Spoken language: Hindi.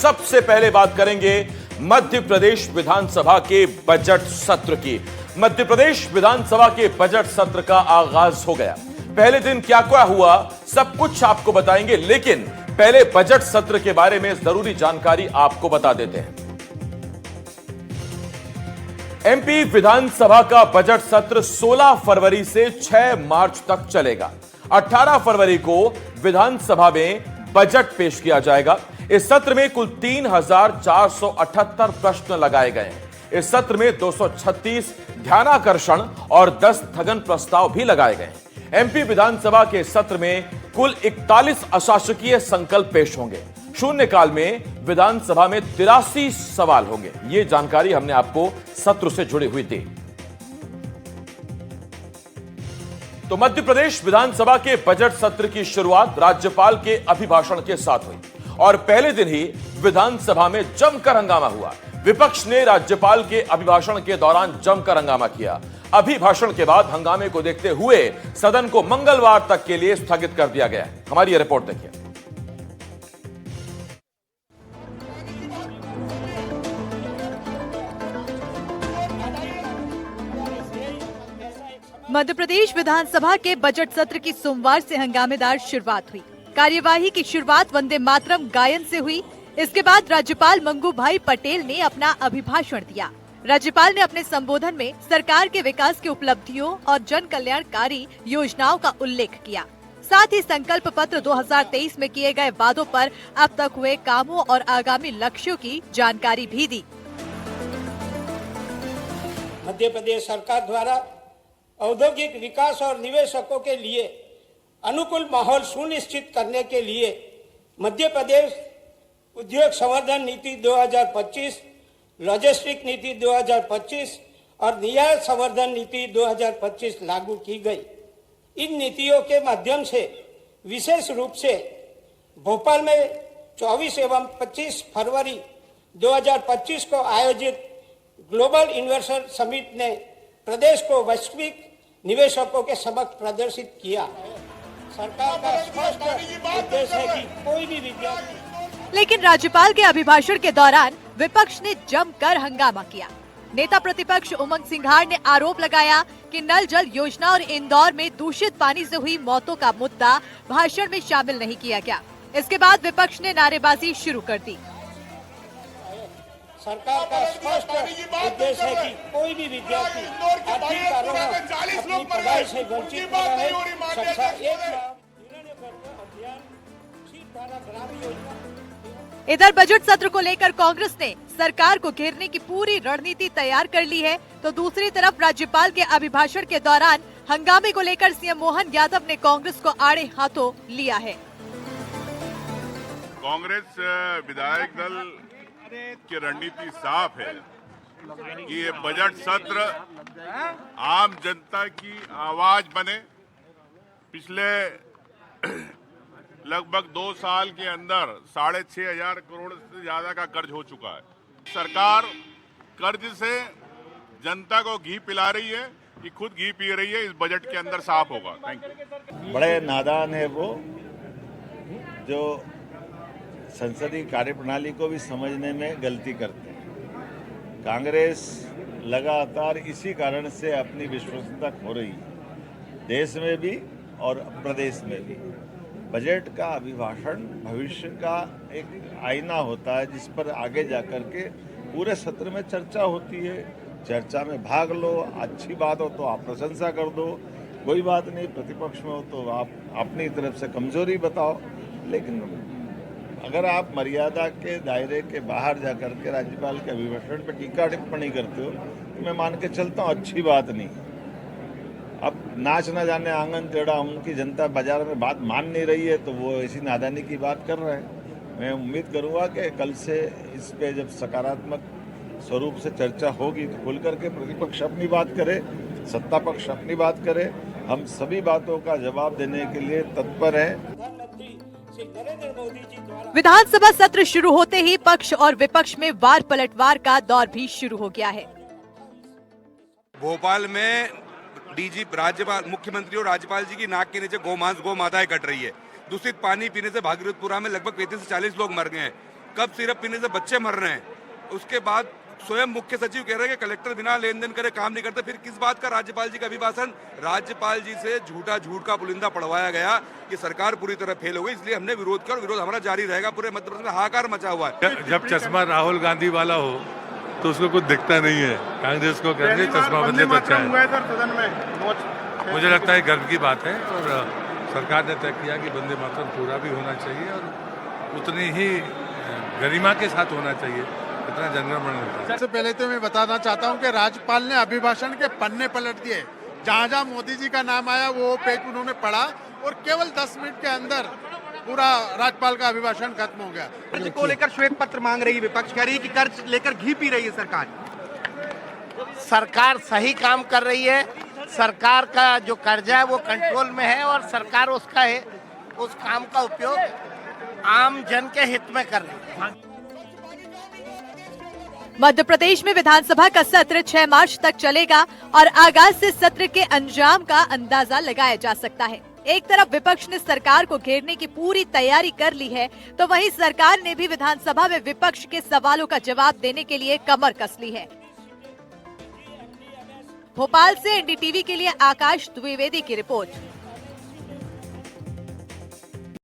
सबसे पहले बात करेंगे मध्य प्रदेश विधानसभा के बजट सत्र की। मध्य प्रदेश विधानसभा के बजट सत्र का आगाज हो गया। पहले दिन क्या क्या हुआ सब कुछ आपको बताएंगे, लेकिन पहले बजट सत्र के बारे में जरूरी जानकारी आपको बता देते हैं। एमपी विधानसभा का बजट सत्र 16 फरवरी से 6 मार्च तक चलेगा। 18 फरवरी को विधानसभा में बजट पेश किया जाएगा। इस सत्र में कुल 3,478 प्रश्न लगाए गए हैं। इस सत्र में 236 ध्यानाकर्षण और 10 स्थगन प्रस्ताव भी लगाए गए हैं। एमपी विधानसभा के सत्र में कुल 41 अशासकीय संकल्प पेश होंगे। शून्यकाल में विधानसभा में 83 सवाल होंगे। यह जानकारी हमने आपको सत्र से जुड़ी हुई दी। तो मध्य प्रदेश विधानसभा के बजट सत्र की शुरुआत राज्यपाल के अभिभाषण के साथ हुई और पहले दिन ही विधानसभा में जमकर हंगामा हुआ। विपक्ष ने राज्यपाल के अभिभाषण के दौरान जमकर हंगामा किया। अभिभाषण के बाद हंगामे को देखते हुए सदन को मंगलवार तक के लिए स्थगित कर दिया गया। हमारी यह रिपोर्ट देखिए। मध्य प्रदेश विधानसभा के बजट सत्र की सोमवार से हंगामेदार शुरुआत हुई। कार्यवाही की शुरुआत वंदे मातरम गायन से हुई। इसके बाद राज्यपाल मंगू भाई पटेल ने अपना अभिभाषण दिया। राज्यपाल ने अपने संबोधन में सरकार के विकास की उपलब्धियों और जन कल्याणकारी योजनाओं का उल्लेख किया। साथ ही संकल्प पत्र 2023 में किए गए वादों पर अब तक हुए कामों और आगामी लक्ष्यों की जानकारी भी दी। मध्य प्रदेश सरकार द्वारा औद्योगिक विकास और निवेशकों के लिए अनुकूल माहौल सुनिश्चित करने के लिए मध्य प्रदेश उद्योग संवर्धन नीति 2025, लॉजिस्टिक नीति 2025 और निर्यात संवर्धन नीति 2025 लागू की गई। इन नीतियों के माध्यम से विशेष रूप से भोपाल में 24 एवं 25 फरवरी 2025 को आयोजित ग्लोबल इन्वेस्टर समिट ने प्रदेश को वैश्विक निवेशकों के समक्ष प्रदर्शित किया। सरकार का स्पष्ट उद्देश्य है कि कोई भी विद्यार्थी। लेकिन राज्यपाल के अभिभाषण के दौरान विपक्ष ने जमकर हंगामा किया। नेता प्रतिपक्ष उमंग सिंघार ने आरोप लगाया कि नल जल योजना और इंदौर में दूषित पानी से हुई मौतों का मुद्दा भाषण में शामिल नहीं किया गया। इसके बाद विपक्ष ने नारेबाजी शुरू कर दी। सरकार का स्पष्ट उद्देश्य है कि कोई भी विद्यार्थी आर्थिक कारणों अपनी पढ़ाई से वंचित न रहे। कक्षा 1 इधर बजट सत्र को लेकर कांग्रेस ने सरकार को घेरने की पूरी रणनीति तैयार कर ली है, तो दूसरी तरफ राज्यपाल के अभिभाषण के दौरान हंगामे को लेकर सीएम मोहन यादव ने कांग्रेस को आड़े हाथों लिया है। कांग्रेस विधायक दल की रणनीति साफ है कि ये बजट सत्र आम जनता की आवाज बने। पिछले लगभग 2 साल के अंदर 6,500 करोड़ से ज्यादा का कर्ज हो चुका है। सरकार कर्ज से जनता को घी पिला रही है कि खुद घी पी रही है। इस बजट के अंदर साफ होगा। Thank you. बड़े नादान है वो जो संसदीय कार्यप्रणाली को भी समझने में गलती करते हैं। कांग्रेस लगातार इसी कारण से अपनी विश्वसनीयता खो रही है, देश में भी और प्रदेश में भी। बजट का अभिभाषण भविष्य का एक आईना होता है जिस पर आगे जाकर के पूरे सत्र में चर्चा होती है। चर्चा में भाग लो, अच्छी बात हो तो आप प्रशंसा कर दो, कोई बात नहीं। प्रतिपक्ष में हो तो आप अपनी तरफ से कमजोरी बताओ, लेकिन अगर आप मर्यादा के दायरे के बाहर जाकर के राज्यपाल के अभिभाषण पर टीका टिप्पणी करते हो तो मैं मान के चलता हूँ अच्छी बात नहीं। अब नाच न जाने आंगन टेढ़ा, उनकी जनता बाजार में बात मान नहीं रही है तो वो ऐसी नादानी की बात कर रहे हैं। मैं उम्मीद करूँगा कि कल से इस पे जब सकारात्मक स्वरूप से चर्चा होगी तो खुल करके प्रतिपक्ष अपनी बात करे, सत्ता पक्ष अपनी बात करे। हम सभी बातों का जवाब देने के लिए तत्पर हैं। विधानसभा सत्र शुरू होते ही पक्ष और विपक्ष में वार पलटवार का दौर भी शुरू हो गया है। भोपाल में डीजी राज्यपाल मुख्यमंत्री और राज्यपाल जी की नाक के नीचे गौ माताएं कट रही है। दूषित पानी पीने से भागीरथपुरा में लगभग 35 से 40 लोग मर गए हैं। कब सिरप पीने से बच्चे मर रहे हैं, उसके बाद स्वयं मुख्य सचिव कह रहे हैं कि कलेक्टर बिना लेन देन करे काम नहीं करते, फिर किस बात का राज्यपाल जी का अभिभाषण? राज्यपाल जी से झूठ का पुलिंदा पढ़वाया गया कि सरकार पूरी तरह फेल हो गई, इसलिए हमने विरोध किया और विरोध हमारा जारी रहेगा। पूरे मध्य प्रदेश में हाहाकार मचा हुआ है। जब चश्मा राहुल गांधी वाला हो तो उसको कुछ दिखता नहीं है। कांग्रेस को कहेंगे चश्मा बदले तो अच्छा है। मुझे लगता है गर्व की बात है और सरकार ने तय किया कि वंदे मातरम पूरा भी होना चाहिए और उतनी ही गरिमा के साथ होना चाहिए, इतना जनगणमन होता है। सबसे पहले तो मैं बताना चाहता हूं कि राज्यपाल ने अभिभाषण के पन्ने पलट दिए। जहां जहां मोदी जी का नाम आया वो पेज उन्होंने पढ़ा और केवल 10 मिनट के अंदर पूरा राज्यपाल का अभिभाषण खत्म हो गया। कर्ज को लेकर श्वेत पत्र मांग रही है, विपक्ष कह रही है कि कर्ज लेकर घी पी रही है सरकार। सरकार सही काम कर रही है। सरकार का जो कर्जा है वो कंट्रोल में है और सरकार उसका है उस काम का उपयोग आम जन के हित में कर रही है। मध्य प्रदेश में विधानसभा का सत्र 6 मार्च तक चलेगा और आगाज से सत्र के अंजाम का अंदाजा लगाया जा सकता है। एक तरफ विपक्ष ने सरकार को घेरने की पूरी तैयारी कर ली है, तो वहीं सरकार ने भी विधानसभा में विपक्ष के सवालों का जवाब देने के लिए कमर कस ली है। भोपाल से एनडीटीवी के लिए आकाश द्विवेदी की रिपोर्ट।